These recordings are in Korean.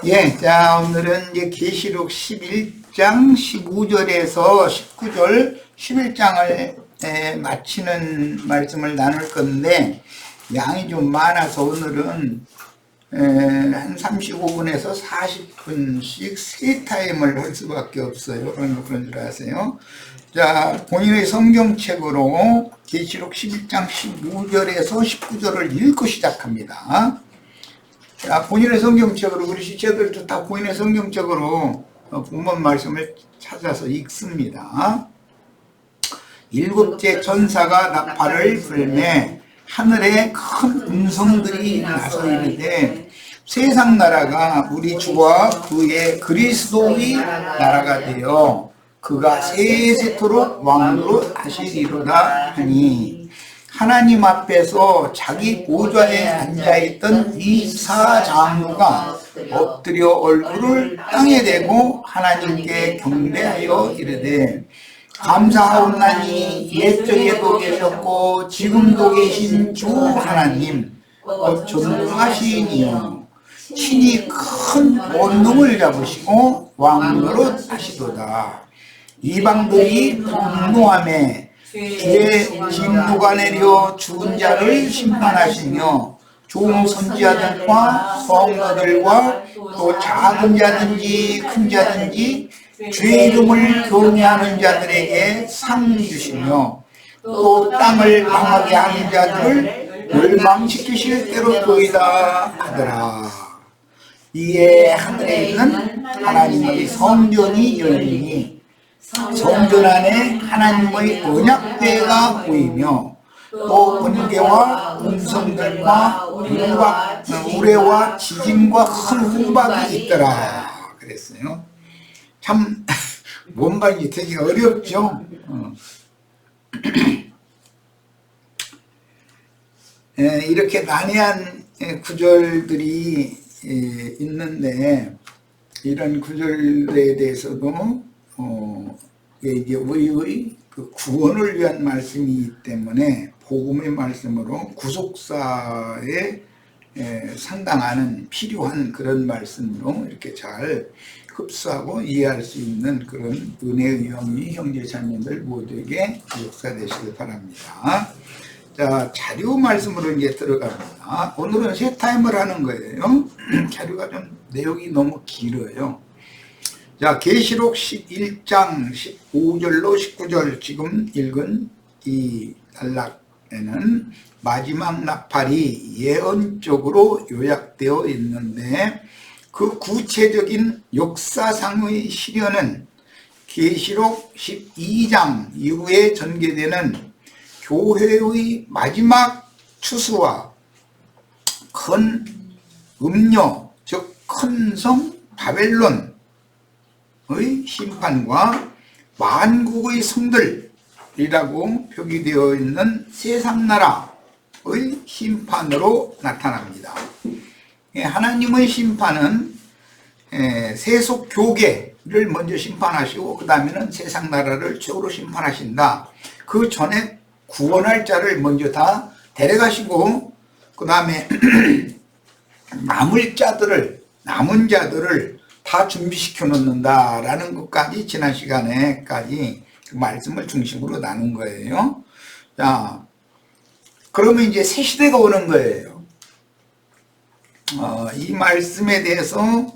예, 자, 오늘은 이제 계시록 11장 15절에서 19절 11장을 마치는 말씀을 나눌 건데, 양이 좀 많아서 오늘은 한 35분에서 40분씩 세 타임을 할 수밖에 없어요. 그런 줄 아세요? 자, 본인의 성경책으로 계시록 11장 15절에서 19절을 읽고 시작합니다. 자, 본인의 성경책으로, 우리 시체들도 다 본인의 성경책으로 본문 말씀을 찾아서 읽습니다. 일곱째 천사가 나팔을 불매 하늘에 큰 음성들이 나서 이르되 세상 나라가 우리 주와 그의 그리스도의 나라가 되어 그가 세세토록 왕으로 하시리로다 하니, 하나님 앞에서 자기 보좌에 앉아있던 이 사장로가 엎드려 얼굴을 땅에 대고 하나님께 경배하여 이르되, 감사하옵나니 옛적에도 계셨고 지금도 계신 주 하나님 전능하시니요 친히 큰 권능을 잡으시고 왕으로 하시도다. 이방들이 분노하며 주의 진노가 내려 죽은 자를 심판하시며 좋은 선지자들과 성도들과 또 작은 자든지 큰 자든지 주의 이름을 교미하는 자들에게 상 주시며 또 땅을 망하게 하는 자들을 멸망시키실 때로도이다 하더라. 이에 하늘에 있는 하나님의 성전이 열리니 성전 안에 하나님의 언약궤가 보이며 또 번개와 음성들과 우레와 지진과 큰 후박이 있더라 그랬어요. 참 뭔가 되게 어렵죠. 이렇게 난해한 구절들이 있는데, 이런 구절에 대해서도 이게 우리의 그 구원을 위한 말씀이기 때문에 복음의 말씀으로 구속사에 상당하는 필요한 그런 말씀으로 이렇게 잘 흡수하고 이해할 수 있는 그런 은혜의 영이 형제자매들 모두에게 역사되시길 바랍니다. 자, 자료 말씀으로 이제 들어갑니다. 오늘은 세 타임을 하는 거예요. 자료가 좀 내용이 너무 길어요. 자, 계시록 11장 15절로 19절 지금 읽은 이 단락에는 마지막 나팔이 예언적으로 요약되어 있는데, 그 구체적인 역사상의 실현은 계시록 12장 이후에 전개되는 교회의 마지막 추수와 큰 음녀, 즉 큰 성 바벨론의 심판과 만국의 성들이라고 표기되어 있는 세상나라의 심판으로 나타납니다. 하나님의 심판은 세속 교계를 먼저 심판하시고 그 다음에는 세상 나라를 최후로 심판하신다. 그 전에 구원할 자를 먼저 다 데려가시고 그 다음에 남은 자들을 다 준비시켜 놓는다라는 것까지 지난 시간에까지 그 말씀을 중심으로 나눈 거예요. 자, 그러면 이제 새 시대가 오는 거예요. 이 말씀에 대해서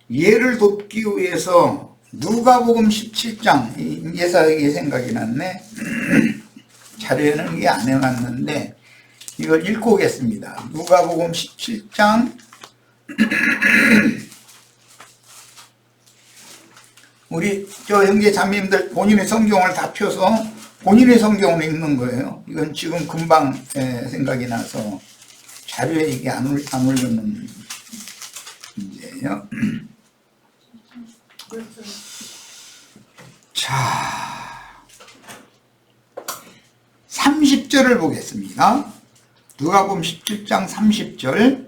이해를 돕기 위해서 누가복음 17장, 예사에게 생각이 났네. 자료에는 이게 안 해놨는데 이걸 읽고 오겠습니다. 누가복음 17장 우리 형제 자매님들 본인의 성경을 다 펴서 본인의 성경을 읽는 거예요. 이건 지금 금방 생각이 나서 자료에 이게 안 올려놓는 문제예요. 자, 30절을 보겠습니다. 누가복음 17장 30절.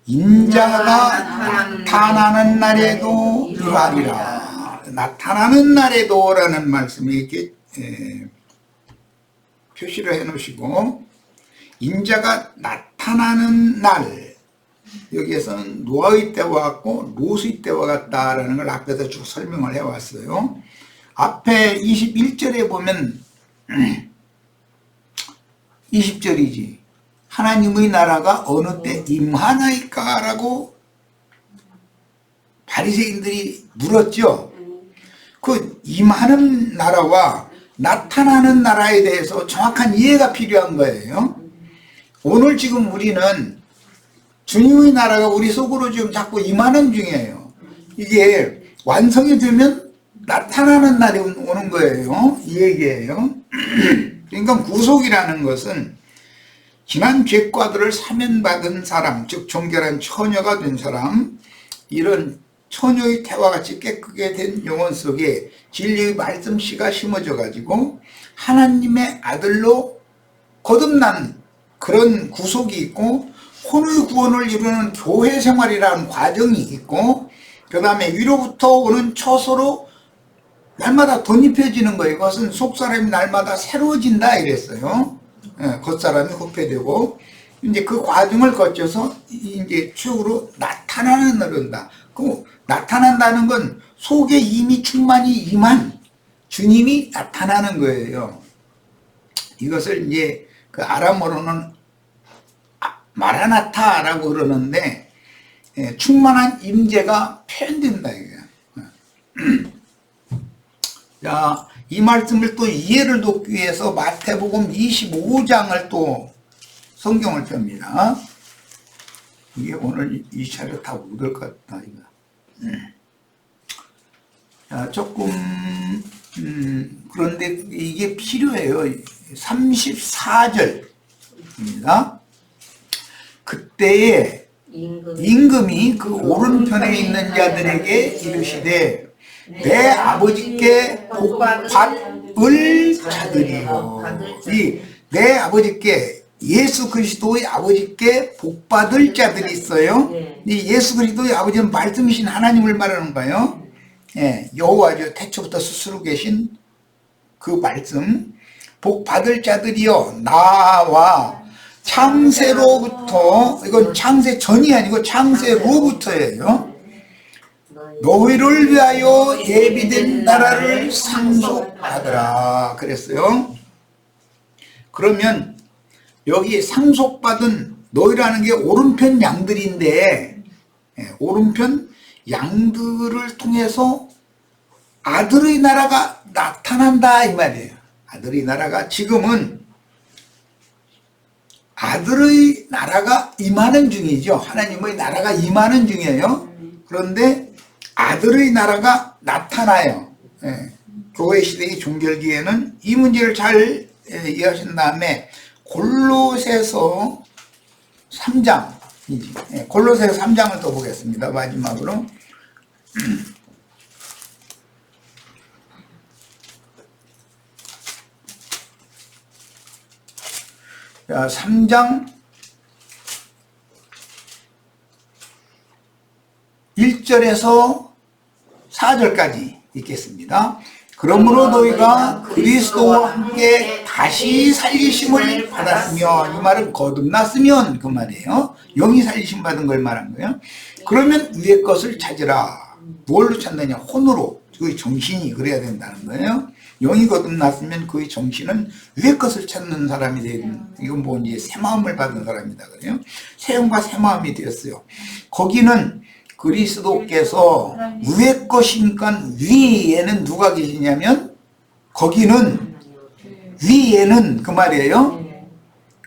인자가 나타나는 날에도 그러하리라. 나타나는 날에도 라는 말씀이 이렇게 표시를 해 놓으시고, 인자가 나타나는 날, 여기에서는 노아의 때와 같고 롯의 때와 같다라는 걸 앞에서 쭉 설명을 해왔어요. 앞에 21절에 보면 20절이지. 하나님의 나라가 어느 때 임하나이까라고 바리새인들이 물었죠. 그 임하는 나라와 나타나는 나라에 대해서 정확한 이해가 필요한 거예요. 오늘 지금 우리는 주님의 나라가 우리 속으로 지금 자꾸 임하는 중이에요. 이게 완성이 되면 나타나는 날이 오는 거예요. 이 얘기예요. 그러니까 구속이라는 것은 지난 죄과들을 사면받은 사람, 즉 정결한 처녀가 된 사람, 이런 처녀의 태와 같이 깨끗게 된 영혼 속에 진리의 말씀씨가 심어져 가지고 하나님의 아들로 거듭난 그런 구속이 있고, 혼의 구원을 이루는 교회 생활이라는 과정이 있고, 그 다음에 위로부터 오는 처소로 날마다 덧입혀지는 거예요. 이것은 속사람이 날마다 새로워진다 이랬어요. 겉사람이 후패되고, 이제 그 과정을 거쳐서 이제 최후로 나타나는 날이다. 그 나타난다는 건 속에 이미 충만히 임한 주님이 나타나는 거예요. 이것을 이제 그 아람어로는 마라나타라고 그러는데, 충만한 임재가 표현된다 이거예요. 자, 이 말씀을 또 이해를 돕기 위해서 마태복음 25장을 또 성경을 펴니다. 이게 오늘 이 차례 다 못 올 것 같다 이거. 자, 조금 그런데 이게 필요해요. 34절입니다. 그때에 임금이 그 오른편에 있는 자들에게 이르시되 내 아버지께 복받을 자들이요. 내 아버지께, 예수 그리스도의 아버지께 복받을 자들이 있어요. 이 예수 그리스도의 아버지는 말씀이신 하나님을 말하는 거예요. 여호와죠. 태초부터 스스로 계신 그 말씀. 복받을 자들이요, 나와 창세로부터, 이건 창세 전이 아니고 창세로부터예요. 너희를 위하여 예비된 나라를 상속받으라 그랬어요. 그러면 여기 상속받은 너희라는 게 오른편 양들인데, 오른편 양들을 통해서 아들의 나라가 나타난다 이 말이에요. 아들의 나라가, 지금은 아들의 나라가 임하는 중이죠. 하나님의 나라가 임하는 중이에요. 그런데 아들의 나라가 나타나요. 교회 시대의 종결기에는 이 문제를 잘 이해하신 다음에 골로새서 3장, 골로새서 3장을 또 보겠습니다. 마지막으로. 자, 3장 1절에서 4절까지 읽겠습니다. 그러므로 너희가 그리스도와 함께 다시 살리심을 받았으면, 이 말은 거듭났으면 그 말이에요. 영이 살리심 받은 걸 말한 거예요. 그러면 위의 것을 찾으라. 뭘로 찾느냐? 혼으로. 그의 정신이 그래야 된다는 거예요. 영이 거듭났으면 그의 정신은 위의 것을 찾는 사람이 되는, 이건 뭐 이제 새 마음을 받은 사람이다 그래요. 새 영과 새 마음이 되었어요. 거기는 그리스도께서 위의 것이니까 위에는 누가 계시냐면, 거기는 위에는 그 말이에요.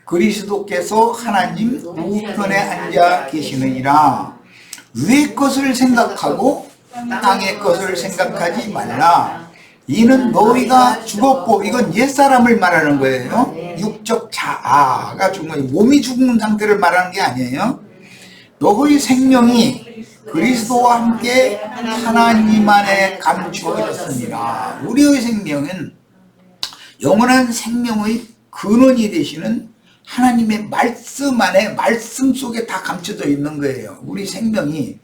그리스도께서 하나님 우편에 앉아 계시느니라. 위의 것을 생각하고 땅의 것을 생각하지 말라. 이는 너희가 죽었고, 이건 옛사람을 말하는 거예요. 육적 자아가 죽은 거예요. 몸이 죽은 상태를 말하는 게 아니에요. 너희 생명이 그리스도와 함께 하나님 안에 감추어졌습니다. 우리의 생명은 영원한 생명의 근원이 되시는 하나님의 말씀 안에, 말씀 속에 다 감춰져 있는 거예요. 우리 생명이.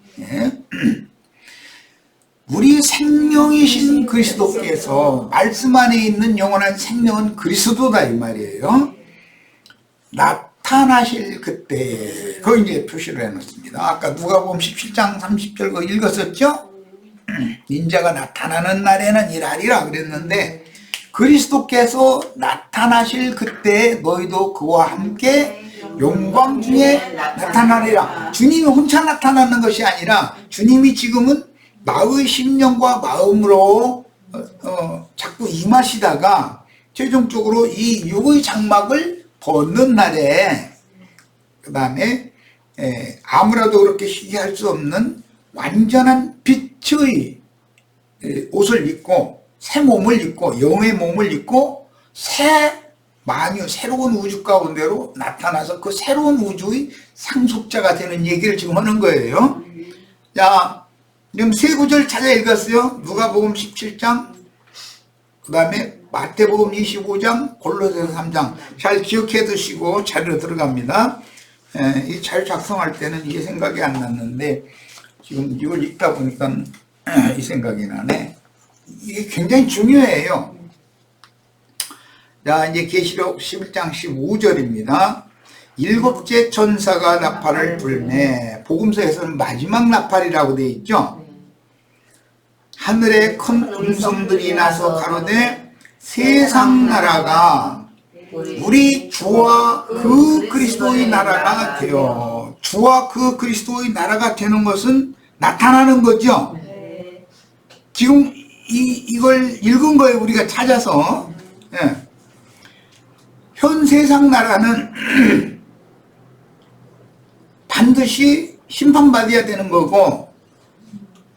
우리 생명이신 그리스도께서, 말씀 안에 있는 영원한 생명은 그리스도다 이 말이에요. 나타나실 그때 그 이제 표시를 해놓습니다. 아까 누가복음 17장 30절 그 읽었었죠? 인자가 나타나는 날에는 일하리라 그랬는데 그리스도께서 나타나실 그때 너희도 그와 함께 영광 중에 나타나리라. 주님이 혼자 나타나는 것이 아니라 주님이 지금은 나의 심령과 마음으로 자꾸 임하시다가 최종적으로 이 육의 장막을 벗는 날에 그 다음에 아무라도 그렇게 희귀할 수 없는 완전한 빛의 옷을 입고 새 몸을 입고 영의 몸을 입고 새 만유 새로운 우주 가운데로 나타나서 그 새로운 우주의 상속자가 되는 얘기를 지금 하는 거예요. 자, 지금 세 구절 찾아 읽었어요. 누가복음 17장, 그 다음에 마태복음 25장, 골로새서 3장. 잘 기억해 두시고 자료로 들어갑니다. 이 잘 작성할 때는 이게 생각이 안 났는데 지금 이걸 읽다 보니까 이 생각이 나네. 이게 굉장히 중요해요. 자, 이제 계시록 11장 15절입니다. 일곱째 천사가 나팔을 불매. 복음서에서는 마지막 나팔이라고 되어 있죠. 하늘에 큰 음성들이 나서 가로되 세상 나라가 우리 주와 그 그리스도의 나라가 되어. 주와 그 그리스도의 나라가 되는 것은 나타나는 거죠. 지금 이걸 읽은 거예요. 우리가 찾아서. 예. 현 세상 나라는 반드시 심판받아야 되는 거고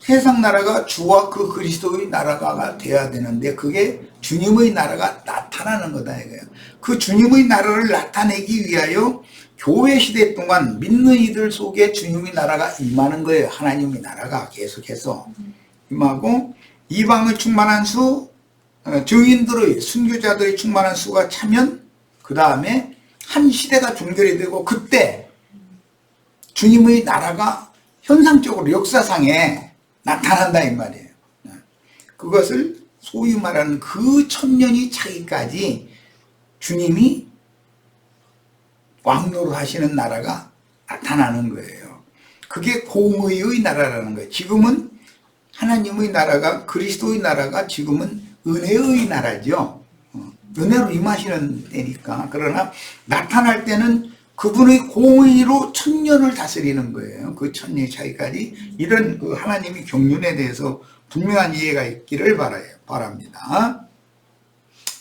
세상 나라가 주와 그 그리스도의 나라가 돼야 되는데 그게 주님의 나라가 나타나는 거다 이거예요. 그 주님의 나라를 나타내기 위하여 교회 시대 동안 믿는 이들 속에 주님의 나라가 임하는 거예요. 하나님의 나라가 계속해서 임하고 이방의 충만한 수, 증인들의 순교자들의 충만한 수가 차면 그 다음에 한 시대가 종결이 되고 그때 주님의 나라가 현상적으로 역사상에 나타난다 이 말이에요. 그것을 소위 말하는 그 천년이 차기까지 주님이 왕노를 하시는 나라가 나타나는 거예요. 그게 공의의 나라라는 거예요. 지금은 하나님의 나라가 그리스도의 나라가 지금은 은혜의 나라죠. 은혜로 임하시는 때니까. 그러나 나타날 때는 그분의 공의로 천년을 다스리는 거예요. 그 천년 차이까지. 이런 그 하나님의 경륜에 대해서 분명한 이해가 있기를 바랍니다.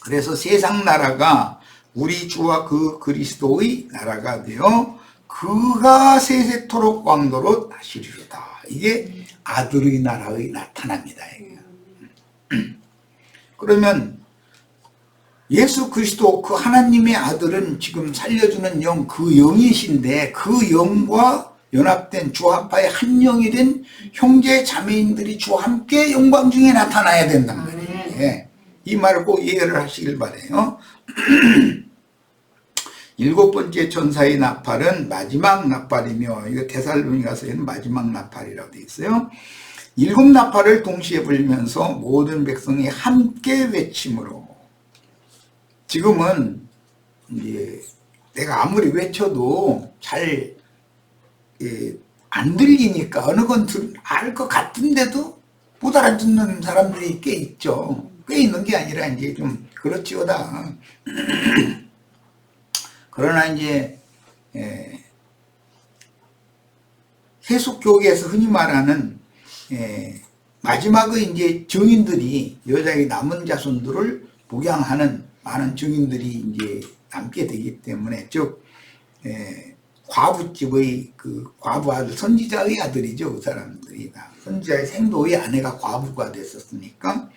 그래서 세상 나라가 우리 주와 그 그리스도의 나라가 되어 그가 세세토록 왕노로 다스리로다. 이게 아들의 나라의 나타납니다. 그러면 예수 그리스도 그 하나님의 아들은 지금 살려주는 영, 그 영이신데 그 영과 연합된 주합하의 한 영이 된 형제 자매인들이 주와 함께 영광 중에 나타나야 된단 말이에요. 예. 이 말을 꼭 이해를 하시길 바라요. 일곱 번째 천사의 나팔은 마지막 나팔이며 이거 데살로니가서에는 마지막 나팔이라고 되어 있어요. 일곱 나팔을 동시에 불면서 모든 백성이 함께 외침으로. 지금은 이제 내가 아무리 외쳐도 잘 안 들리니까 어느 건 알 것 같은데도 못 알아듣는 사람들이 꽤 있죠. 꽤 있는 게 아니라 이제 좀 그렇지요다. 그러나 이제 세속교계에서 흔히 말하는 마지막의 이제 증인들이 여자의 남은 자손들을 목양하는 많은 증인들이 이제 남게 되기 때문에 즉 과부집의 그 과부 아들 선지자의 아들이죠. 그 사람들이 다 선지자의 생도의 아내가 과부가 됐었으니까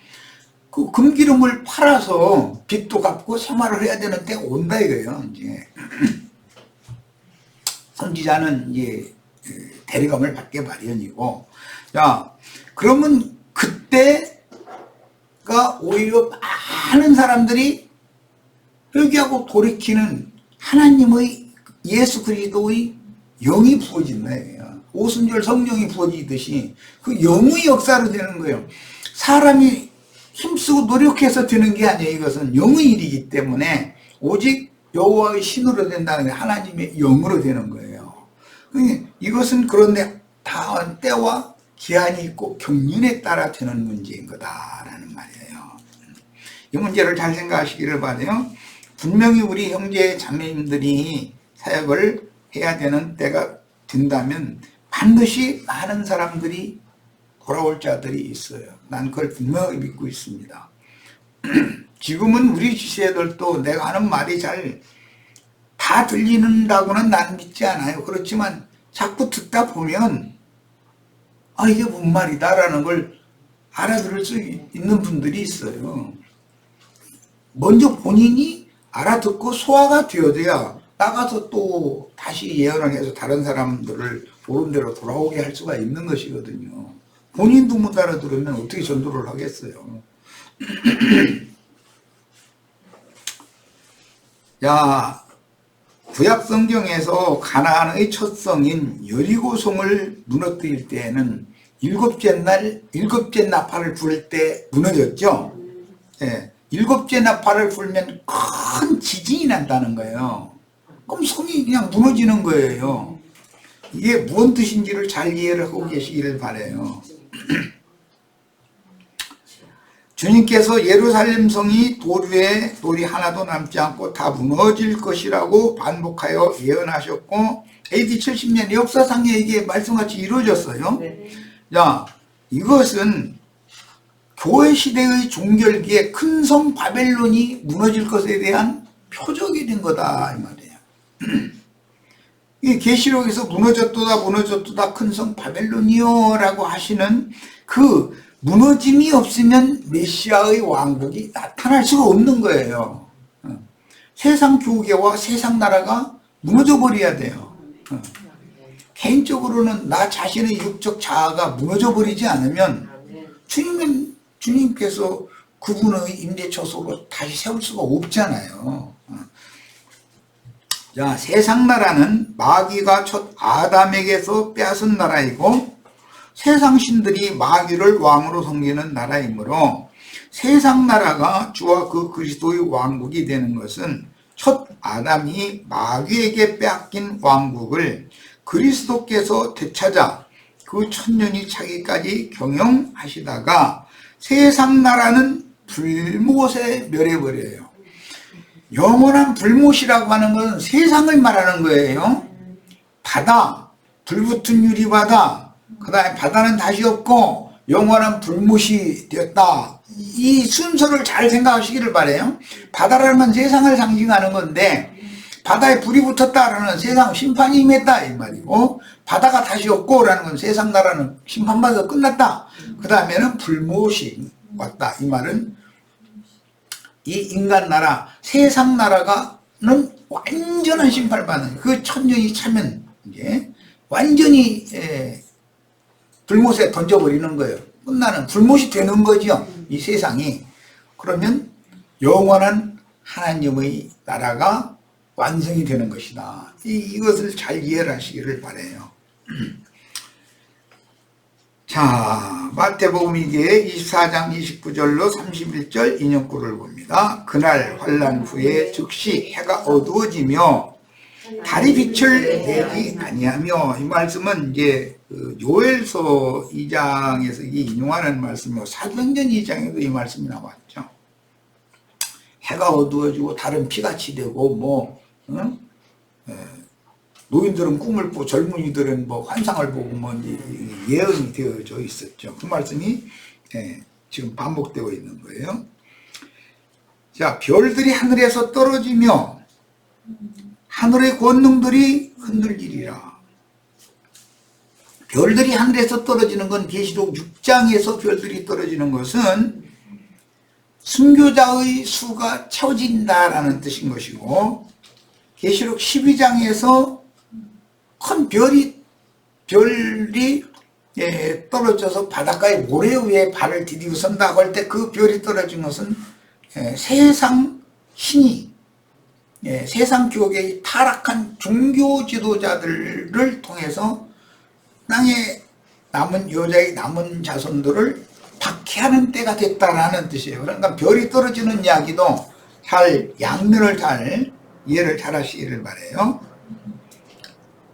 그 금기름을 팔아서 빚도 갚고 생활을 해야 되는 때가 온다 이거예요. 이제 선지자는 이제 대리감을 받게 마련이고, 자 그러면 그때가 오히려 많은 사람들이 회개하고 돌이키는 하나님의 예수 그리스도의 영이 부어진다 이거예요. 오순절 성령이 부어지듯이 그 영의 역사로 되는 거예요. 사람이 힘쓰고 노력해서 되는 게 아니에요. 이것은 영의 일이기 때문에 오직 여호와의 신으로 된다는 게 하나님의 영으로 되는 거예요. 이것은 그런데 다 때와 기한이 있고 경륜에 따라 되는 문제인 거다라는 말이에요. 이 문제를 잘 생각하시기를 바라요. 분명히 우리 형제 자매님들이 사역을 해야 되는 때가 된다면 반드시 많은 사람들이 돌아올 자들이 있어요. 난 그걸 분명히 믿고 있습니다. 지금은 우리 지세들도 내가 하는 말이 잘 다 들리는다고는 난 믿지 않아요. 그렇지만 자꾸 듣다 보면 이게 뭔 말이다라는 걸 알아들을 수 있는 분들이 있어요. 먼저 본인이 알아듣고 소화가 되어야 나가서 또 다시 예언을 해서 다른 사람들을 옳은 대로 돌아오게 할 수가 있는 것이거든요. 본인도 못 알아들으면 어떻게 전도를 하겠어요. 자, 구약 성경에서 가나안의 첫 성인 여리고성을 무너뜨릴 때에는 일곱째 나팔을 불 때 무너졌죠. 예, 일곱째 나팔을 불면 큰 지진이 난다는 거예요. 그럼 성이 그냥 무너지는 거예요. 이게 무슨 뜻인지를 잘 이해를 하고 계시기를 바라요. 주님께서 예루살렘 성이 돌이 하나도 남지 않고 다 무너질 것이라고 반복하여 예언하셨고 AD 70년 역사상에 이게 말씀같이 이루어졌어요. 자, 이것은 교회 시대의 종결기에 큰 성 바벨론이 무너질 것에 대한 표적이 된 거다 이 말이에요. 이 계시록에서 무너졌도다 큰 성 바벨론이요 라고 하시는 그 무너짐이 없으면 메시아의 왕국이 나타날 수가 없는 거예요. 세상 교계와 세상 나라가 무너져 버려야 돼요. 개인적으로는 나 자신의 육적 자아가 무너져 버리지 않으면 주님께서 그분의 임재처소로 다시 세울 수가 없잖아요. 자, 세상 나라는 마귀가 첫 아담에게서 빼앗은 나라이고 세상 신들이 마귀를 왕으로 섬기는 나라이므로 세상 나라가 주와 그 그리스도의 왕국이 되는 것은 첫 아담이 마귀에게 빼앗긴 왕국을 그리스도께서 되찾아 그 천년이 차기까지 경영하시다가 세상 나라는 불못에 멸해버려요. 영원한 불못이라고 하는 것은 세상을 말하는 거예요. 바다, 불붙은 유리바다, 그 다음에 바다는 다시 없고 영원한 불못이 되었다. 이 순서를 잘 생각하시기를 바라요. 바다라는 건 세상을 상징하는 건데 바다에 불이 붙었다라는 세상 심판이 임했다 이 말이고 바다가 다시 없고 라는 건 세상 나라는 심판받아서 끝났다. 그 다음에는 불못이 왔다. 이 말은 이 인간 나라, 세상 나라가는 완전한 심판을 받는 그 천년이 차면 이제 완전히 불못에 던져버리는 거예요. 끝나는 불못이 되는 거죠. 이 세상이. 그러면 영원한 하나님의 나라가 완성이 되는 것이다. 이것을 잘 이해를 하시기를 바라요. 자, 마태복음 이제 24장 29절로 31절 인용구를 봅니다. 그날 환난 후에 즉시 해가 어두워지며 달이 빛을 내지 아니하며 이 말씀은 이제 요엘서 2장에서 인용하는 말씀이고 사도행전 2장에도 이 말씀이 나왔죠. 해가 어두워지고 달은 피같이 되고 노인들은 꿈을 보고 젊은이들은 환상을 보고 예언이 되어져 있었죠. 그 말씀이 지금 반복되고 있는 거예요. 자, 별들이 하늘에서 떨어지며 하늘의 권능들이 흔들리리라. 별들이 하늘에서 떨어지는 건 계시록 6장에서 별들이 떨어지는 것은 순교자의 수가 채워진다라는 뜻인 것이고 계시록 12장에서 큰 별이 떨어져서 바닷가의 모래 위에 발을 디디고 선다고 할 때 그 별이 떨어진 것은 세상 신이 세상 교계의 타락한 종교 지도자들을 통해서 땅에 남은 여자의 남은 자손들을 박해하는 때가 됐다라는 뜻이에요. 그러니까 별이 떨어지는 이야기도 잘 양면을 잘 이해를 잘 하시기를 바라요.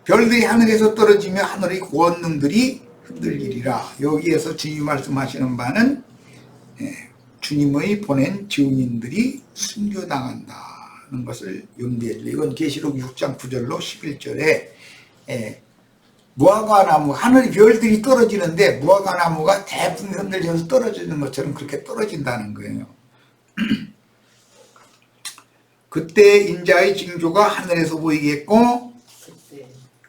별들이 하늘에서 떨어지며 하늘의 권능들이 흔들리리라. 여기에서 주님이 말씀하시는 바는 주님의 보낸 증인들이 순교당한다는 것을 염두에 두고, 이건 계시록 6장 9절로 11절에 무화과나무, 하늘의 별들이 떨어지는데 무화과나무가 대풍 흔들려서 떨어지는 것처럼 그렇게 떨어진다는 거예요. 그때 인자의 징조가 하늘에서 보이겠고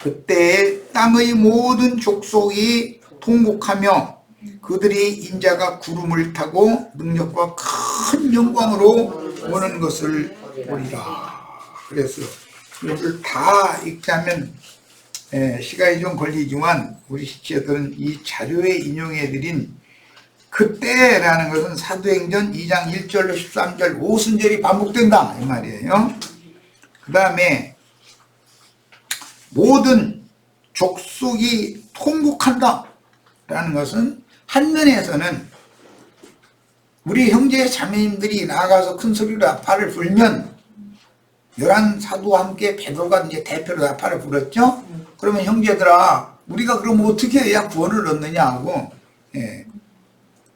그때 땅의 모든 족속이 통곡하며 그들이 인자가 구름을 타고 능력과 큰 영광으로 오는 것을 보리라. 그래서 이것을 다 읽자면 시간이 좀 걸리지만 우리 시청자들은 이 자료에 인용해드린 그때라는 것은 사도행전 2장 1절로 13절 5순절이 반복된다 이 말이에요. 그 다음에 모든 족속이 통곡한다 라는 것은 한 면에서는 우리 형제 자매님들이 나가서 큰 소리로 나팔을 불면 11 사도와 함께 베드로가 이제 대표로 나팔을 불었죠. 그러면 형제들아 우리가 그러면 어떻게 해야 구원을 얻느냐 하고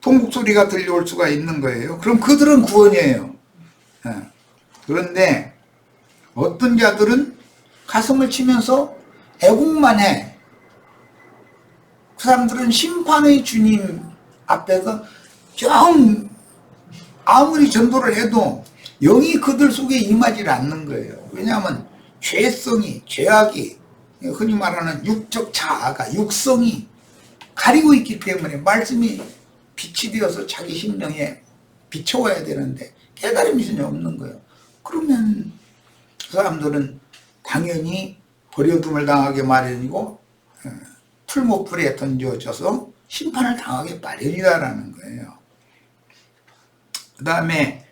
통곡 소리가 들려올 수가 있는 거예요. 그럼 그들은 구원이에요. 그런데 어떤 자들은 가슴을 치면서 애국만 해. 그 사람들은 심판의 주님 앞에서 영 아무리 전도를 해도 영이 그들 속에 임하지 않는 거예요. 왜냐하면 죄성이, 죄악이, 흔히 말하는 육적 자아가, 육성이 가리고 있기 때문에 말씀이 빛이 되어서 자기 심령에 비춰와야 되는데 깨달음이 전혀 없는 거예요. 그러면 그 사람들은 당연히 버려둠을 당하게 마련이고 풀목불에 던져져서 심판을 당하게 마련이다라는 거예요. 그 다음에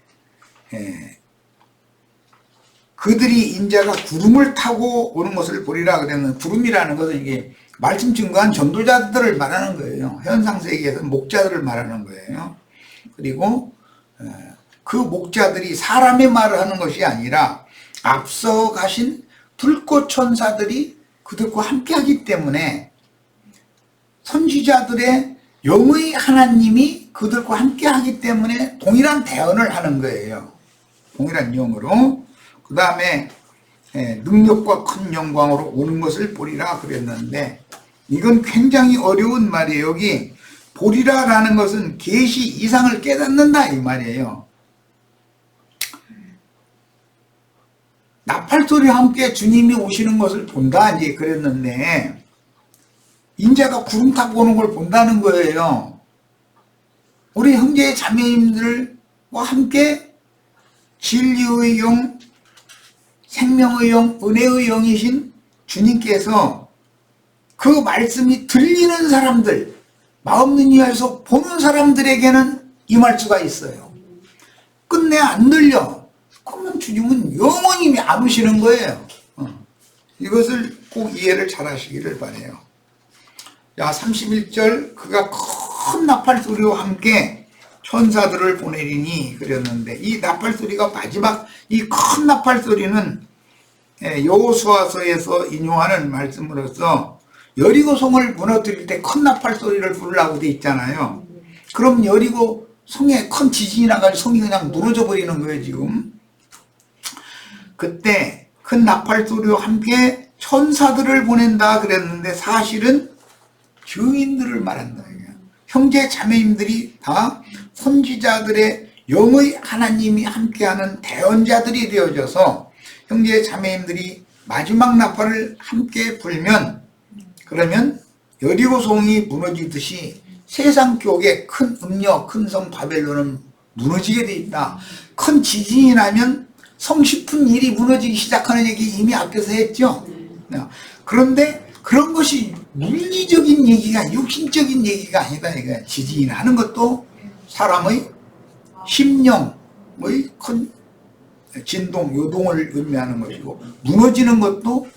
그들이 인자가 구름을 타고 오는 것을 보리라 그랬는데, 구름이라는 것은 이게 말씀 증거한 전도자들을 말하는 거예요. 현상세계에서 목자들을 말하는 거예요. 그리고 그 목자들이 사람의 말을 하는 것이 아니라 앞서 가신 불꽃 천사들이 그들과 함께 하기 때문에 선지자들의 영의 하나님이 그들과 함께 하기 때문에 동일한 대언을 하는 거예요. 동일한 영으로. 그 다음에 능력과 큰 영광으로 오는 것을 보리라 그랬는데, 이건 굉장히 어려운 말이에요. 여기 보리라라는 것은 계시 이상을 깨닫는다 이 말이에요. 나팔소리와 함께 주님이 오시는 것을 본다 이제 그랬는데, 인자가 구름 타고 오는 걸 본다는 거예요. 우리 형제 자매님들과 함께 진리의 영, 생명의 영, 은혜의 영이신 주님께서 그 말씀이 들리는 사람들, 마음 눈 이하에서 보는 사람들에게는 임할 수가 있어요. 끝내 안 들려. 그러면 주님은 영원히 안 오시는 거예요. 이것을 꼭 이해를 잘 하시기를 바라요. 자, 31절, 그가 큰 나팔소리와 함께 천사들을 보내리니 그랬는데, 이 나팔소리가 마지막 이 큰 나팔소리는 여호수아서에서 인용하는 말씀으로서 여리고 성을 무너뜨릴 때 큰 나팔소리를 부르라고 돼 있잖아요. 그럼 여리고 성에 큰 지진이 나가지고 성이 그냥 무너져 버리는 거예요 지금. 그때 큰 나팔소리와 함께 천사들을 보낸다 그랬는데, 사실은 증인들을 말한다. 형제 자매님들이 다 선지자들의 영의 하나님이 함께하는 대언자들이 되어져서 형제 자매님들이 마지막 나팔을 함께 불면, 그러면 여리고성이 무너지듯이 세상 격의 큰 음녀, 큰 성 바벨론은 무너지게 돼 있다. 큰 지진이 나면 성 싶은 일이 무너지기 시작하는 얘기 이미 앞에서 했죠. 그런데 그런 것이 물리적인 얘기가, 육신적인 얘기가 아니다. 이거 지진이 나는 것도 사람의 심령의 큰 진동, 요동을 의미하는 것이고, 무너지는 것도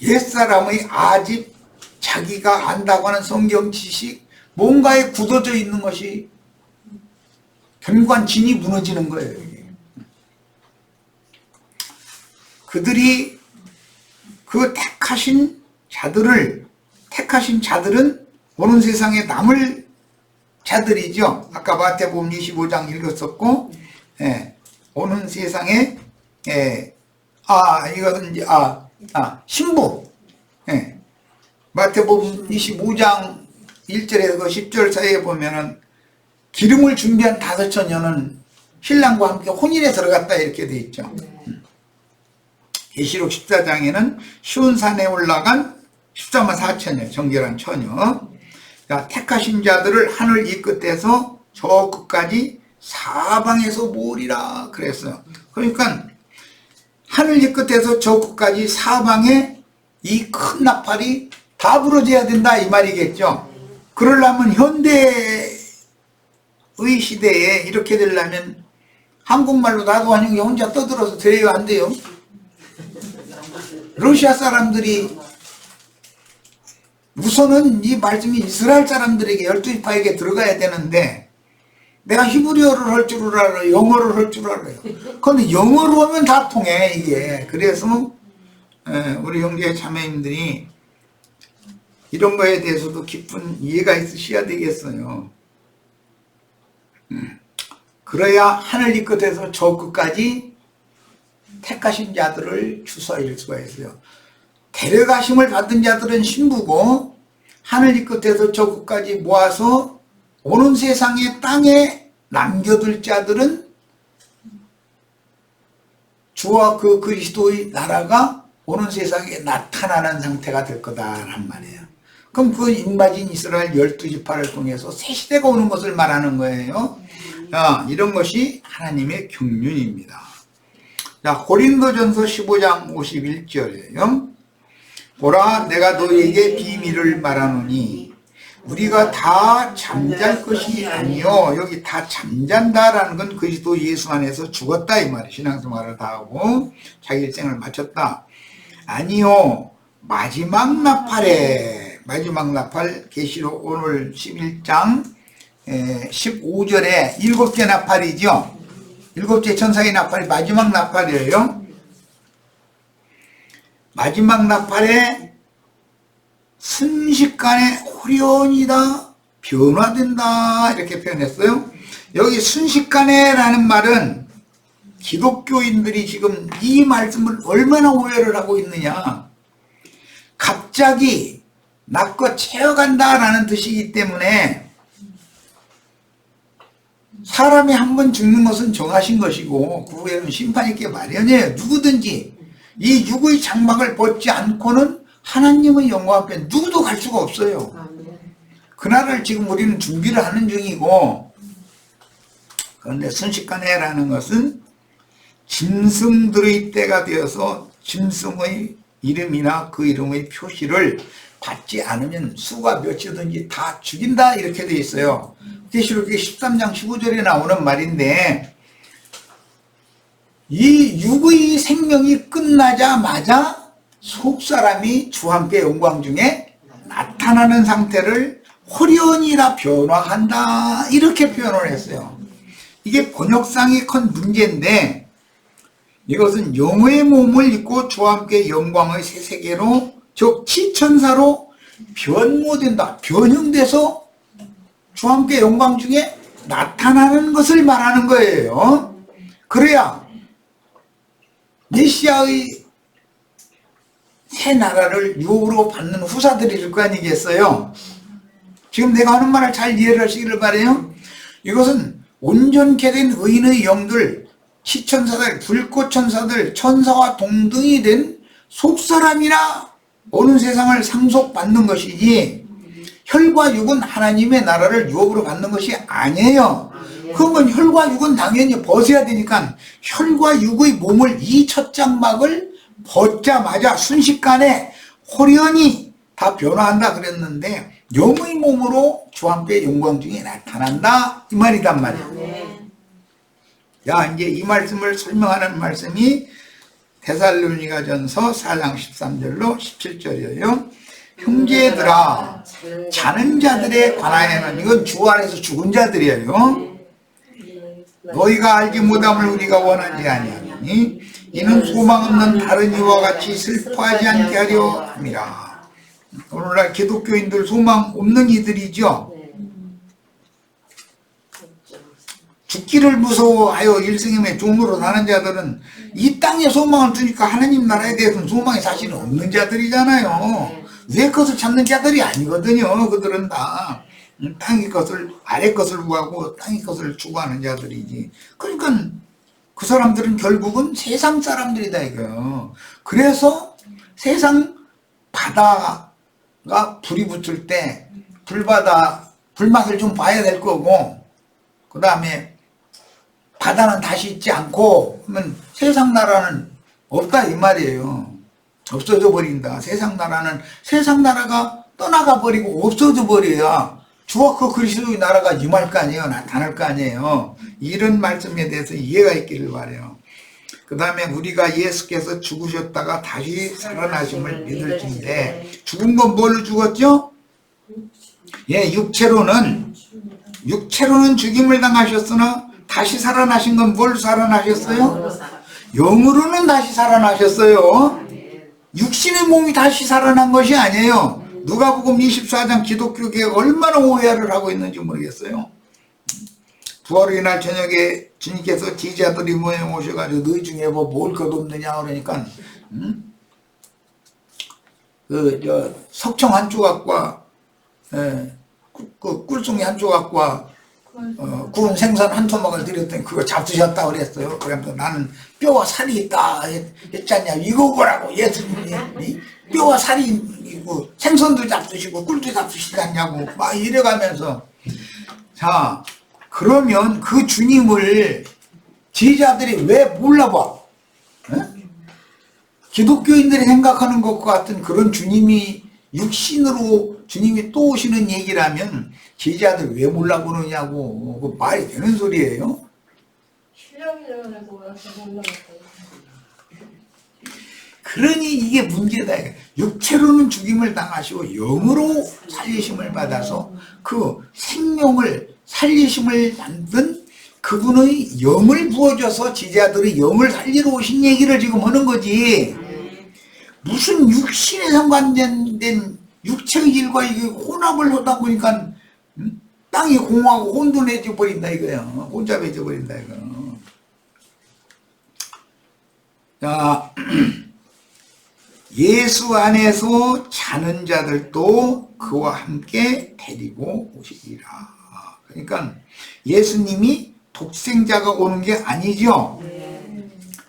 옛사람의 아집, 자기가 안다고 하는 성경 지식, 뭔가에 굳어져 있는 것이 견고한 진이 무너지는 거예요. 이게. 그들이 그 택하신 자들은 오는 세상에 남을 자들이죠. 아까 마태복음 25장 읽었었고, 예, 오는 세상에, 예, 이것은 이제, 신부. 예, 마태복음 25장 1절에서 10절 사이에 보면은 기름을 준비한 5처녀는 신랑과 함께 혼인에 들어갔다 이렇게 돼 있죠. 계시록 14장에는 시온산에 올라간 14만 4천여 정결한 처녀. 택하신 자들을 하늘 이 끝에서 저 끝까지 사방에서 모으리라 그랬어요. 그러니까 하늘 이 끝에서 저 끝까지 사방에 이 큰 나팔이 다 부러져야 된다 이 말이겠죠. 그러려면 현대의 시대에 이렇게 되려면 한국말로 나도 아닌 게 혼자 떠들어서 돼요, 안 돼요? 러시아 사람들이 우선은 이 말씀이 이스라엘 사람들에게 12지파에게 들어가야 되는데 내가 히브리어를 할 줄 알아요, 영어를 할 줄 알아요. 그런데 영어로 하면 다 통해 이게. 그래서 우리 형제 자매님들이 이런 거에 대해서도 깊은 이해가 있으셔야 되겠어요. 그래야 하늘 이 끝에서 저 끝까지 택하신 자들을 추서일 수가 있어요. 데려가심을 받은 자들은 신부고 하늘 이 끝에서 저 끝까지 모아서 오는 세상의 땅에 남겨둘 자들은 주와 그 그리스도의 나라가 오는 세상에 나타나는 상태가 될 거다란 말이에요. 그럼 그 입맞은 이스라엘 12지파를 통해서 새 시대가 오는 것을 말하는 거예요. 이런 것이 하나님의 경륜입니다. 자, 고린도전서 15장 51절이에요. 보라, 내가 너희에게 비밀을 말하노니 우리가 다 잠잘 것이 아니요. 여기 다 잠잔다라는 건 그리스도 예수 안에서 죽었다 이 말이에요. 신앙생활을 다 하고 자기 일생을 마쳤다. 아니요. 마지막 나팔 계시록 오늘 11장 15절에 7개 나팔이죠. 7개 천사의 나팔이 마지막 나팔이에요. 마지막 나팔에 순식간에 호련이다 변화된다 이렇게 표현했어요. 여기 순식간에 라는 말은 기독교인들이 지금 이 말씀을 얼마나 오해를 하고 있느냐. 갑자기 낚아 채워간다 라는 뜻이기 때문에 사람이 한 번 죽는 것은 정하신 것이고 그 후에는 심판이 있게 마련이에요. 누구든지 이 육의 장막을 벗지 않고는 하나님의 영광 앞에 누구도 갈 수가 없어요. 그날을 지금 우리는 준비를 하는 중이고, 그런데 순식간에 라는 것은 짐승들의 때가 되어서 짐승의 이름이나 그 이름의 표시를 받지 않으면 수가 몇이든지 다 죽인다 이렇게 되어 있어요. 계시록 13장 15절에 나오는 말인데 이 육의 생명이 끝나자마자 속사람이 주와 함께 영광 중에 나타나는 상태를 호련이라 변화한다 이렇게 표현을 했어요. 이게 번역상이 큰 문제인데 이것은 영의 몸을 입고 주와 함께 영광의 새 세계로 즉 지천사로 변모된다. 변형돼서 주와 함께 영광 중에 나타나는 것을 말하는 거예요. 그래야 메시아의 새 나라를 유업으로 받는 후사들일 거 아니겠어요? 지금 내가 하는 말을 잘 이해를 하시기를 바라요. 이것은 온전케 된 의인의 영들, 시천사들, 불꽃천사들, 천사와 동등이 된 속사람이나 오는 세상을 상속받는 것이지 혈과 육은 하나님의 나라를 유업으로 받는 것이 아니에요. 그러면 혈과 육은 당연히 벗어야 되니까 혈과 육의 몸을 이 첫 장막을 벗자마자 순식간에 호련히 다 변화한다 그랬는데 영의 몸으로 주와 함께 영광 중에 나타난다 이 말이단 말이에요. 야, 이제 이 말씀을 설명하는 말씀이 데살로니가전서 4장 13절로 17절이에요. 형제들아, 자는 자들에 관하여는, 이건 주 안에서 죽은 자들이에요. 너희가 알지 못함을 우리가 원하지 아니하니 이는 소망 없는 다른 이와 같이 슬퍼하지 않게 하려 함이라. 오늘날 기독교인들 소망 없는 이들이죠. 죽기를 무서워하여 일생임의 종으로 사는 자들은 이 땅에 소망을 두니까 하나님 나라에 대해서는 소망이 사실은 없는 자들이잖아요. 위의 것을 찾는 자들이 아니거든요. 그들은 다 땅의 것을, 아래 것을 구하고 땅의 것을 추구하는 자들이지. 그러니까 그 사람들은 결국은 세상 사람들이다 이거요. 그래서 세상 바다가 불이 붙을 때 불맛을 좀 봐야 될 거고, 그 다음에 바다는 다시 있지 않고 하면 세상 나라는 없다 이 말이에요. 없어져 버린다. 세상 나라가 떠나가 버리고 없어져 버려야 주와 그 그리스도의 나라가 임할 거 아니에요. 나타날 거 아니에요. 이런 말씀에 대해서 이해가 있기를 바라요. 그 다음에 우리가 예수께서 죽으셨다가 다시 살아나심을 믿을진데, 죽은 건 뭘로 죽었죠? 예, 육체로는 죽임을 당하셨으나 다시 살아나신 건 뭘 살아나셨어요? 영으로는 다시 살아나셨어요. 육신의 몸이 다시 살아난 것이 아니에요. 누가복음 24장 기독교계에 얼마나 오해를 하고 있는지 모르겠어요. 부활의 날 저녁에 주님께서 제자들이 모여 오셔가지고 너희 중에 뭘 거듭느냐 그러니까 석청 한 조각과 꿀송이 한 조각과 구운 생선 한 토막을 드렸더니 그거 잡수셨다 그랬어요. 그러면서 나는 뼈와 살이 있다 했잖냐. 이거 보라고 예수님이 뼈와 살이 있고 생선도 잡수시고 꿀도 잡수시지 않냐고 막 이래가면서, 자 그러면 그 주님을 제자들이 왜 몰라봐? 기독교인들이 생각하는 것과 같은 그런 주님이 육신으로 주님이 또 오시는 얘기라면 제자들 왜 몰라 그러냐고. 그 말이 되는 소리예요? 그러니 이게 문제다. 육체로는 죽임을 당하시고 영으로 살리심을 받아서 그 생명을 살리심을 만든 그분의 영을 부어줘서 제자들의 영을 살리러 오신 얘기를 지금 하는 거지. 무슨 육신에 상관된 육체의 일과 이게 혼합을 하다 보니까 땅이 공하고 혼돈해져 버린다 이거야. 혼잡해져 버린다 이거. 자, 예수 안에서 자는 자들도 그와 함께 데리고 오시리라. 그러니까 예수님이 독생자가 오는 게 아니죠.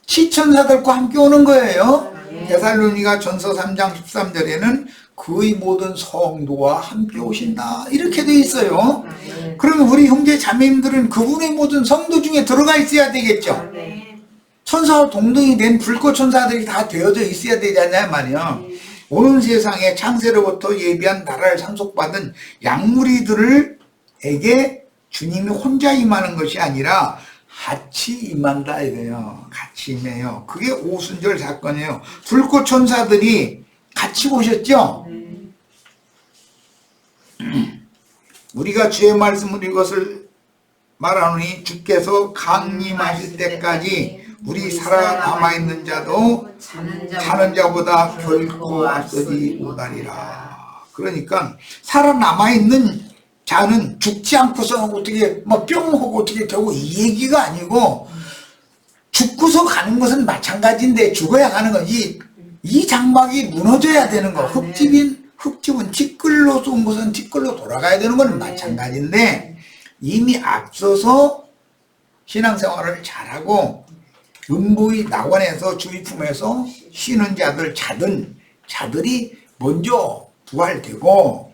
시천사들과 함께 오는 거예요. 데살로니가 전서 3장 13절에는 그의 모든 성도와 함께 오신다 이렇게 돼 있어요. 그러면 우리 형제 자매님들은 그분의 모든 성도 중에 들어가 있어야 되겠죠. 천사와 동등이 된 불꽃 천사들이 다 되어져 있어야 되잖아요 말이야. 오는 세상에 창세로부터 예비한 나라를 상속받은 양무리들에게 주님이 혼자 임하는 것이 아니라 같이 임한다 이거예요. 같이 임해요. 그게 오순절 사건이에요. 불꽃 천사들이 같이 오셨죠. 우리가 주의 말씀을 이것을 말하노니 주께서 강림하실 때까지 우리 살아남아있는 자도 사는 자보다 결코 앞서지 못하리라. 그러니까 살아남아있는 자는 죽지 않고서 어떻게 뭐 뿅 하고 어떻게 되고 이 얘기가 아니고, 죽고서 가는 것은 마찬가지인데 죽어야 가는 거지. 이 장막이 무너져야 되는 거. 흙집은 티끌로 쏜 것은 티끌로 돌아가야 되는 건 마찬가지인데, 이미 앞서서 신앙생활을 잘하고 음부의 낙원에서 주의 품에서 쉬는 자들이 먼저 부활되고,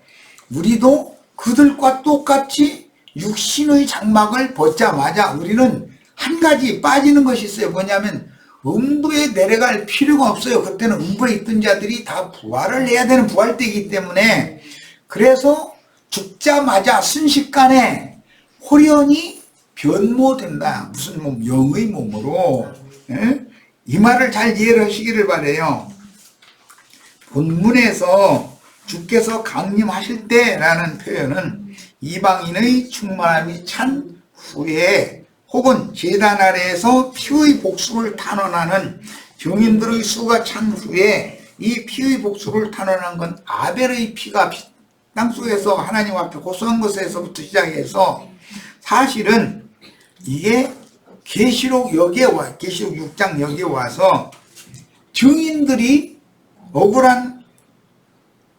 우리도 그들과 똑같이 육신의 장막을 벗자마자 우리는 한 가지 빠지는 것이 있어요. 뭐냐면 음부에 내려갈 필요가 없어요. 그때는 음부에 있던 자들이 다 부활을 해야 되는 부활때이기 때문에, 그래서 죽자마자 순식간에 호련히 변모된다. 무슨 몸? 영의 몸으로. 예? 이 말을 잘 이해를 하시기를 바라요. 본문에서 주께서 강림하실 때라는 표현은 이방인의 충만함이 찬 후에 혹은 제단 아래에서 피의 복수를 탄원하는 증인들의 수가 찬 후에 이 피의 복수를 탄원한 건 아벨의 피가 땅속에서 하나님 앞에 호소한 것에서부터 시작해서 사실은 이게 계시록 6장 여기에 와서 증인들이 억울한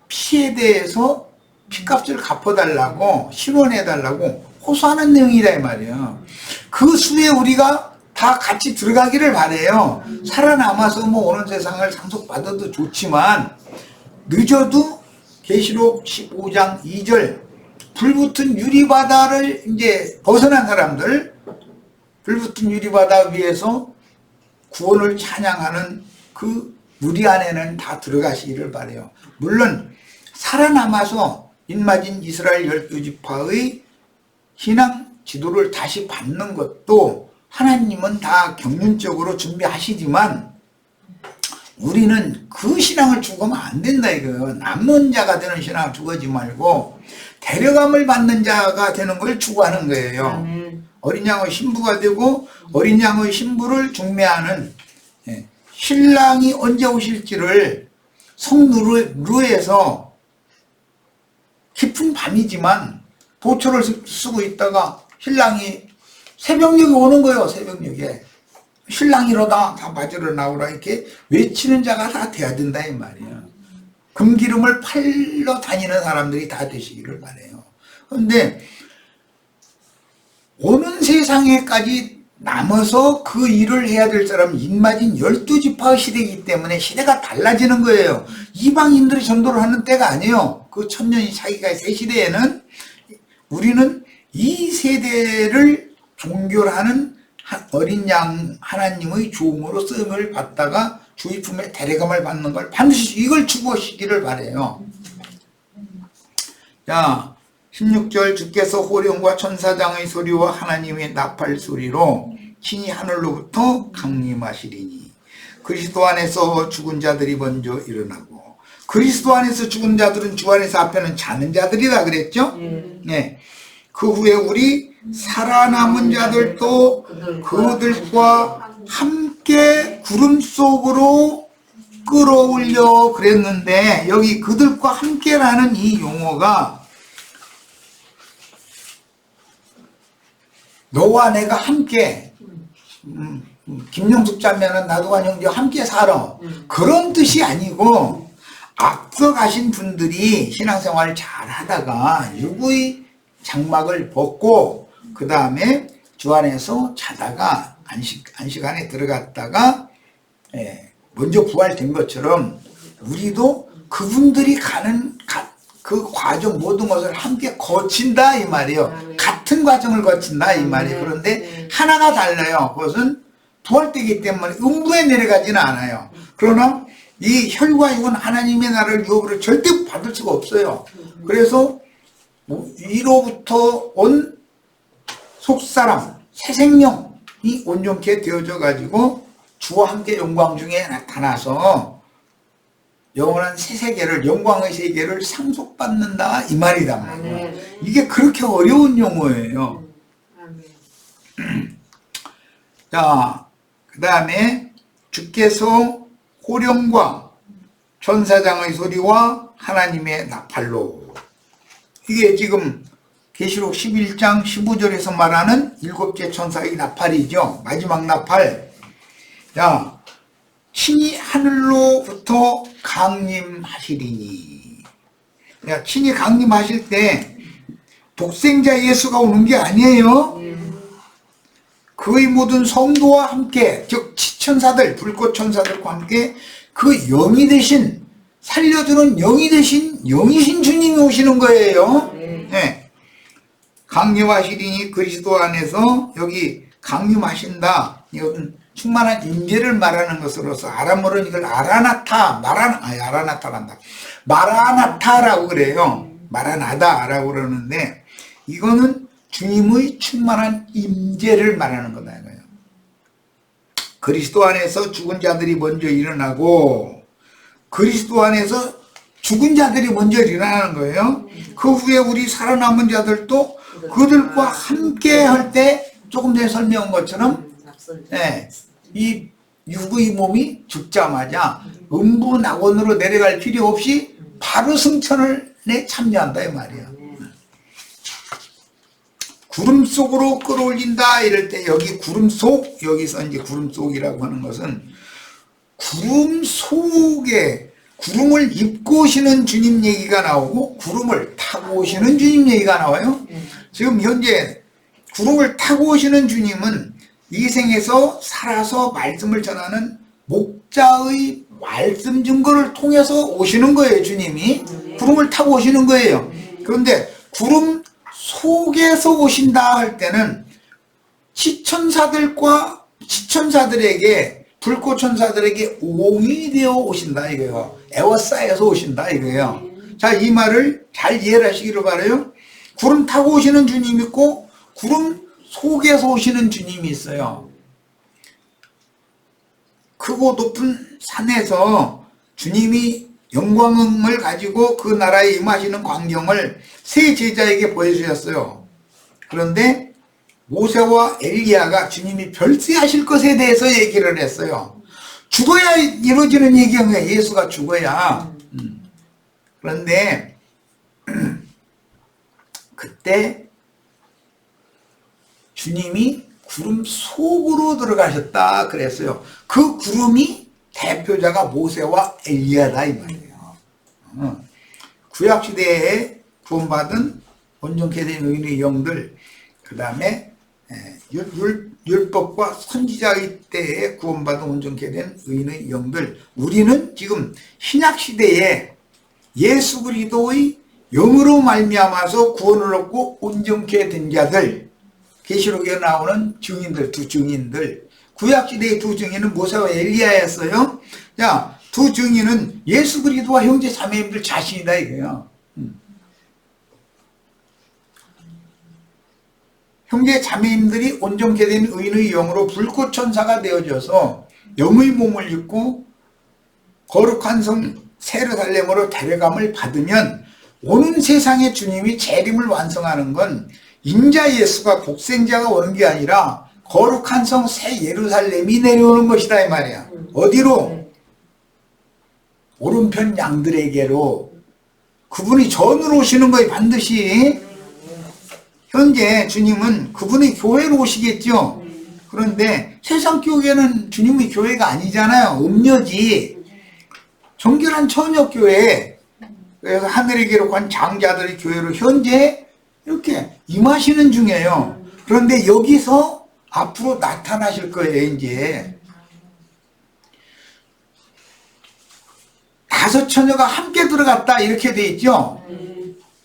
피에 대해서 피값을 갚아달라고 신원해달라고 호소하는 내용이다 이 말이에요. 그 수에 우리가 다 같이 들어가기를 바래요. 살아남아서 뭐 오는 세상을 상속받아도 좋지만 늦어도 계시록 15장 2절 불붙은 유리바다를 이제 벗어난 사람들, 불붙은 유리바다 위에서 구원을 찬양하는 그 무리 안에는 다 들어가시기를 바래요. 물론 살아남아서 인마진 이스라엘 12지파의 신앙 지도를 다시 받는 것도 하나님은 다 경륜적으로 준비하시지만 우리는 그 신앙을 죽으면 안 된다 이거예요. 남는 자가 되는 신앙을 죽어지 말고 데려감을 받는 자가 되는 걸 추구하는 거예요. 어린 양의 신부가 되고 어린 양의 신부를 중매하는, 신랑이 언제 오실지를 성루에서 깊은 밤이지만 도초를 쓰고 있다가 신랑이 새벽녘에 오는 거예요. 새벽녘에 신랑이로다 다 맞으러 나오라 이렇게 외치는 자가 다 돼야 된다 이 말이에요. 금기름을 팔러 다니는 사람들이 다 되시기를 바래요. 그런데 오는 세상에까지 남아서 그 일을 해야 될 사람은 인마진 12지파 시대이기 때문에 시대가 달라지는 거예요. 이방인들이 전도를 하는 때가 아니에요. 그 천년이 차기가 새 시대에는 우리는 이 세대를 종교하는 어린 양 하나님의 종으로 쓰임을 받다가 주의 품에 데려감을 받는 걸 반드시 이걸 추구하시기를 바래요. 자, 16절 주께서 호령과 천사장의 소리와 하나님의 나팔 소리로 친히 하늘로부터 강림하시리니 그리스도 안에서 죽은 자들이 먼저 일어나고, 그리스도 안에서 죽은 자들은 주 안에서 앞에는 자는 자들이다 그랬죠? 네. 그 후에 우리 살아남은 자들도 그들과 함께 구름 속으로 끌어올려 그랬는데, 여기 그들과 함께라는 이 용어가 너와 내가 함께, 김영숙 자매는 나도와 형제와 함께 살아, 그런 뜻이 아니고 앞서 가신 분들이 신앙생활을 잘 하다가 육의 장막을 벗고 그 다음에 주 안에서 자다가 안식 안에 들어갔다가 먼저 부활된 것처럼 우리도 그분들이 가는 그 과정 모든 것을 함께 거친다 이 말이에요. 같은 과정을 거친다 이 말이에요. 그런데 하나가 달라요. 그것은 부활되기 때문에 음부에 내려가지는 않아요. 그러나 이 혈과 육은 하나님의 나라를 유업으로 절대 받을 수가 없어요. 그래서 위로부터 온 속사람 새 생명이 온전케 되어져 가지고 주와 함께 영광 중에 나타나서 영원한 새 세계를, 영광의 세계를 상속받는다 이 말이다 말이에요. 이게 그렇게 어려운 용어예요. 자, 그 다음에 주께서 호령과 천사장의 소리와 하나님의 나팔로, 이게 지금 계시록 11장 15절에서 말하는 7째 천사의 나팔이죠. 마지막 나팔. 자, 친히 하늘로부터 강림하시리니. 야, 친히 강림하실 때 독생자 예수가 오는 게 아니에요. 그의 모든 성도와 함께, 즉 치천사들, 불꽃천사들과 함께 그 영이 되신, 살려주는 영이 되신, 영이신 주님이 오시는 거예요. 네. 강림하시리니 그리스도 안에서, 여기 강림하신다, 이것은 충만한 임재를 말하는 것으로서 아람어로는 이걸 아라나타란다. 마라나타라고 그래요. 마라나다라고 그러는데 이거는 주님의 충만한 임재를 말하는 거다 이거예요. 그리스도 안에서 죽은 자들이 먼저 일어나고, 그리스도 안에서 죽은 자들이 먼저 일어나는 거예요. 그 후에 우리 살아남은 자들도 그들과 함께 할 때 조금 전에 설명한 것처럼 이 육의 몸이 죽자마자 음부 낙원으로 내려갈 필요 없이 바로 승천에 참여한다 이 말이야. 구름 속으로 끌어올린다 이럴 때 여기 구름 속, 여기서 이제 구름 속이라고 하는 것은 구름 속에 구름을 입고 오시는 주님 얘기가 나오고 구름을 타고 오시는 주님 얘기가 나와요. 지금 현재 구름을 타고 오시는 주님은 이 생에서 살아서 말씀을 전하는 목자의 말씀 증거를 통해서 오시는 거예요. 주님이 구름을 타고 오시는 거예요. 그런데 구름 속에서 오신다 할 때는 시천사들에게 불꽃천사들에게 옹이 되어 오신다 이거예요. 에워싸여서 오신다 이거예요. 자, 이 말을 잘 이해를 하시기를 바라요. 구름 타고 오시는 주님이 있고 구름 속에서 오시는 주님이 있어요. 크고 높은 산에서 주님이 영광을 가지고 그 나라에 임하시는 광경을 세 제자에게 보여주셨어요. 그런데 모세와 엘리야가 주님이 별세하실 것에 대해서 얘기를 했어요. 죽어야 이루어지는 얘기인 거예요. 예수가 죽어야. 그런데 그때 주님이 구름 속으로 들어가셨다 그랬어요. 그 구름이 대표자가 모세와 엘리야다 이 말이에요. 구약시대에 구원받은 온전케 된 의인의 영들, 그 다음에 율법과 선지자의 때에 구원받은 온전케 된 의인의 영들, 우리는 지금 신약시대에 예수 그리스도의 영으로 말미암아서 구원을 얻고 온전케 된 자들, 계시록에 나오는 증인들, 두 증인들, 구약시대의 두 증인은 모세와 엘리야였어요. 자, 두 증인은 예수 그리스도와 형제 자매님들 자신이다 이거예요. 형제 자매님들이 온전케 된 의인의 영으로 불꽃천사가 되어져서 영의 몸을 입고 거룩한 성 세르살렘으로 데려감을 받으면 오는 세상에 주님이 재림을 완성하는 건 인자 예수가 복생자가 오는 게 아니라 거룩한 성 새 예루살렘이 내려오는 것이다 이 말이야. 어디로? 오른편 양들에게로. 그분이 전으로 오시는 거예요. 반드시. 현재 주님은 그분의 교회로 오시겠죠. 그런데 세상 교회는 주님의 교회가 아니잖아요. 음녀지. 정결한 처녀교회. 그래서 하늘에 기록한 장자들의 교회로 현재 이렇게 임하시는 중이에요. 그런데 여기서 앞으로 나타나실 거예요. 이제 5 처녀가 함께 들어갔다 이렇게 돼 있죠.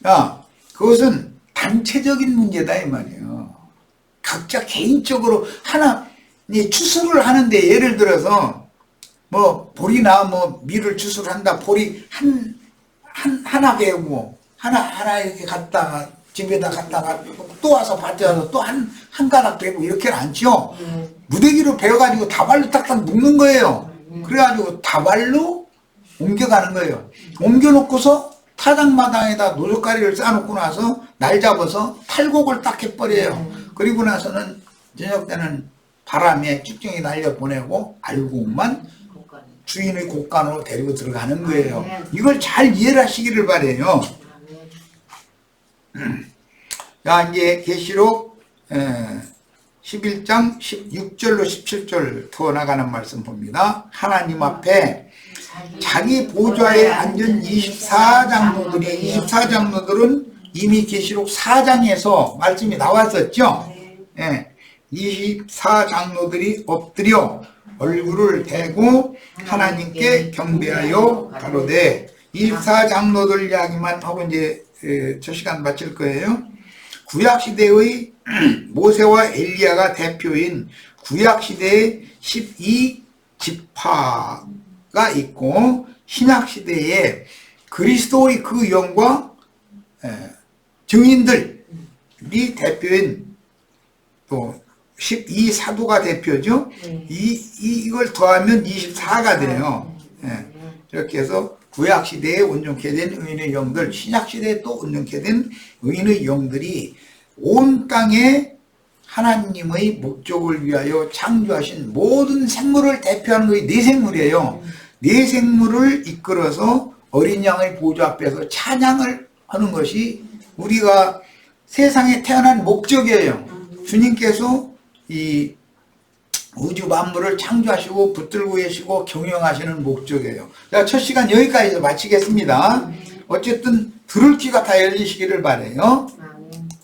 야, 그것은 단체적인 문제다 이 말이에요. 각자 개인적으로 하나 추수를 하는데 예를 들어서 뭐 보리나 뭐 밀을 추수를 한다. 보리 하나 배우고 하나 이렇게 갔다가 집에다 갔다가 또 와서 밭에 와서 또 한 가닥 배고 이렇게는 않죠. 무대기로 배워가지고 다발로 딱딱 묶는 거예요. 그래가지고 다발로 옮겨가는 거예요. 옮겨놓고서 타작마당에다 노젓가리를 쌓아놓고 나서 날 잡아서 탈곡을 딱 해버려요. 그리고 나서는 저녁 때는 바람에 쭉쭉이 날려보내고 알곡만 주인의 곡간으로 데리고 들어가는 거예요. 이걸 잘 이해를 하시기를 바라요. 자, 이제 계시록 11장 16절로 17절 더 나가는 말씀 봅니다. 하나님 앞에 자기 보좌에 앉은 24장로들이 24장로들은 이미 계시록 4장에서 말씀이 나왔었죠. 24장로들이 엎드려 얼굴을 대고 하나님께 경배하여 가로되 24장로들 이야기만 하고 이제 저 시간 마칠 거예요. 구약시대의 모세와 엘리야가 대표인 구약시대의 12지파가 있고 신약시대에 그리스도의 그 영과 증인들이 대표인 또 12사도가 대표죠. 이걸 더하면 24가 돼요. 이렇게 해서 구약시대에 온전케 된 의인의 영들, 신약시대에 또 온전케 된 의인의 영들이 온 땅에 하나님의 목적을 위하여 창조하신 모든 생물을 대표하는 것이 네 생물이에요. 네 생물을 이끌어서 어린 양의 보좌 앞에서 찬양을 하는 것이 우리가 세상에 태어난 목적이에요. 주님께서 이 우주 만물을 창조하시고 붙들고 계시고 경영하시는 목적이에요. 자, 첫 시간 여기까지 마치겠습니다. 어쨌든 들을 귀가 다 열리시기를 바라요.